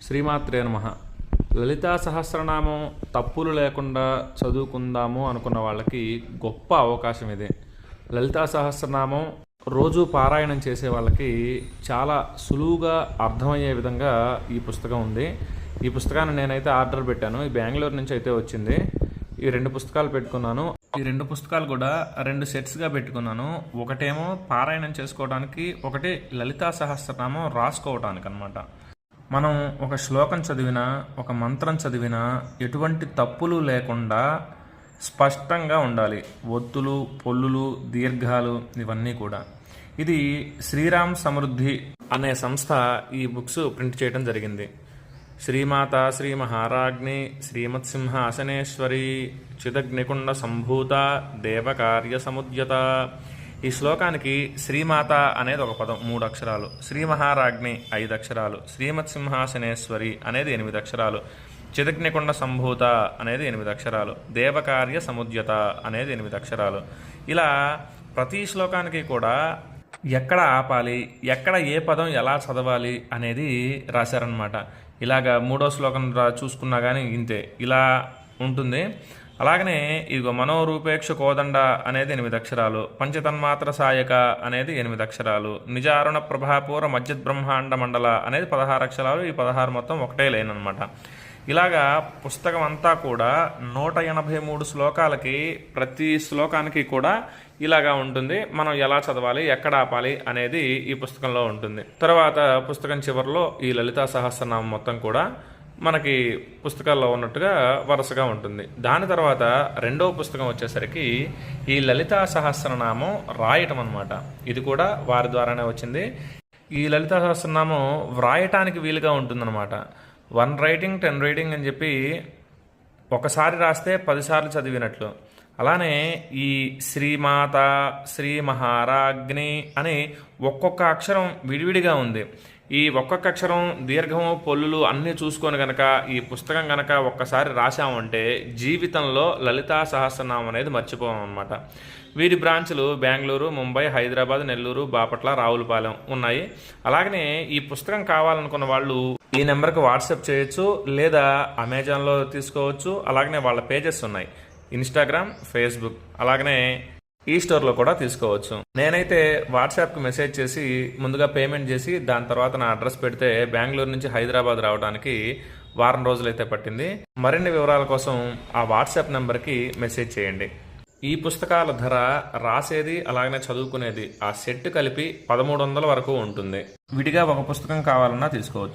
శ్రీమాత్రే నమః. లలితా సహస్రనామం తప్పులు లేకుండా చదువుకుందాము అనుకున్న వాళ్ళకి గొప్ప అవకాశం ఇది. లలితా సహస్రనామం రోజు పారాయణం చేసే వాళ్ళకి చాలా సులువుగా అర్థమయ్యే విధంగా ఈ పుస్తకం ఉంది. ఈ పుస్తకాన్ని నేనైతే ఆర్డర్ పెట్టాను. ఈ బెంగళూరు నుంచి అయితే వచ్చింది. ఈ 2 పుస్తకాలు పెట్టుకున్నాను. ఈ 2 పుస్తకాలు కూడా 2 సెట్స్గా పెట్టుకున్నాను. ఒకటేమో పారాయణం చేసుకోవడానికి, ఒకటి లలితా సహస్రనామం రాసుకోవడానికి అనమాట. మనం ఒక శ్లోకం చదివినా, ఒక మంత్రం చదివినా ఎటువంటి తప్పులు లేకుండా స్పష్టంగా ఉండాలి. ఒత్తులు, పొల్లులు, దీర్ఘాలు ఇవన్నీ కూడా. ఇది శ్రీరామ్ సమృద్ధి అనే సంస్థ ఈ బుక్స్ ప్రింట్ చేయడం జరిగింది. శ్రీమాత శ్రీ మహారాజ్ఞి శ్రీమత్సింహాసనేశ్వరి చిదగ్నికుండ సంభూత దేవకార్య సముద్యత. ఈ శ్లోకానికి శ్రీమాత అనేది ఒక పదం, 3 అక్షరాలు. శ్రీ మహారాజ్ఞి 5 అక్షరాలు. శ్రీమత్సింహాసనేశ్వరి అనేది 8 అక్షరాలు. చిదగ్నికుండ సంభూత అనేది 8 అక్షరాలు. దేవకార్య సముద్యత అనేది 8 అక్షరాలు. ఇలా ప్రతి శ్లోకానికి కూడా ఎక్కడ ఆపాలి, ఎక్కడ ఏ పదం ఎలా చదవాలి అనేది రాశారనమాట. ఇలాగా 3వ శ్లోకం చూసుకున్నా కానీ ఇంతే, ఇలా ఉంటుంది. అలాగనే ఇదిగో మనోరూపేక్ష కోదండ అనేది 8 అక్షరాలు. పంచతన్మాత్ర సాయక అనేది 8 అక్షరాలు. నిజారుణ ప్రభాపూర మధ్యత్ బ్రహ్మాండ మండల అనేది 16 అక్షరాలు. ఈ 16 మొత్తం ఒకటే లైన్ అనమాట. ఇలాగా పుస్తకం అంతా కూడా 183 శ్లోకాలకి, ప్రతి శ్లోకానికి కూడా ఇలాగా ఉంటుంది. మనం ఎలా చదవాలి, ఎక్కడ ఆపాలి అనేది ఈ పుస్తకంలో ఉంటుంది. తర్వాత పుస్తకం చివరిలో ఈ లలితా సహస్రనామం మొత్తం కూడా మనకి పుస్తకాల్లో ఉన్నట్టుగా వరుసగా ఉంటుంది. దాని తర్వాత 2వ పుస్తకం వచ్చేసరికి ఈ లలితా సహస్రనామం రాయటం అనమాట. ఇది కూడా వారి ద్వారానే వచ్చింది. ఈ లలితా సహస్రనామం వ్రాయటానికి వీలుగా ఉంటుందన్నమాట. 1 రైటింగ్ 10 రీడింగ్ అని చెప్పి ఒకసారి రాస్తే 10 సార్లు చదివినట్లు. అలానే ఈ శ్రీమాత శ్రీ మహారాజ్ఞి అని ఒక్కొక్క అక్షరం విడివిడిగా ఉంది. ఈ ఒక్కొక్క అక్షరం దీర్ఘము, పొల్లులు అన్నీ చూసుకొని గనక ఈ పుస్తకం గనక ఒక్కసారి రాశామంటే జీవితంలో లలితా సహస్రనామం అనేది మర్చిపోవం అనమాట. వీరి బ్రాంచ్లు బెంగళూరు, ముంబై, హైదరాబాద్, నెల్లూరు, బాపట్ల, రావులపాలెం ఉన్నాయి. అలాగనే ఈ పుస్తకం కావాలనుకున్న వాళ్ళు ఈ నెంబర్కి వాట్సాప్ చేయొచ్చు, లేదా అమెజాన్లో తీసుకోవచ్చు. అలాగనే వాళ్ళ పేజెస్ ఉన్నాయి, ఇన్స్టాగ్రామ్, ఫేస్బుక్, అలాగనే ఈ స్టోర్లో కూడా తీసుకోవచ్చు. నేనైతే వాట్సాప్కి మెసేజ్ చేసి ముందుగా పేమెంట్ చేసి దాని తర్వాత నా అడ్రస్ పెడితే బెంగళూరు నుంచి హైదరాబాద్ రావడానికి వారం రోజులైతే పట్టింది. మరిన్ని వివరాల కోసం ఆ వాట్సాప్ నెంబర్కి మెసేజ్ చేయండి. ఈ పుస్తకాల ధర రాసేది అలాగనే చదువుకునేది ఆ సెట్ కలిపి 1300 వరకు ఉంటుంది. విడిగా ఒక పుస్తకం కావాలన్నా తీసుకోవచ్చు.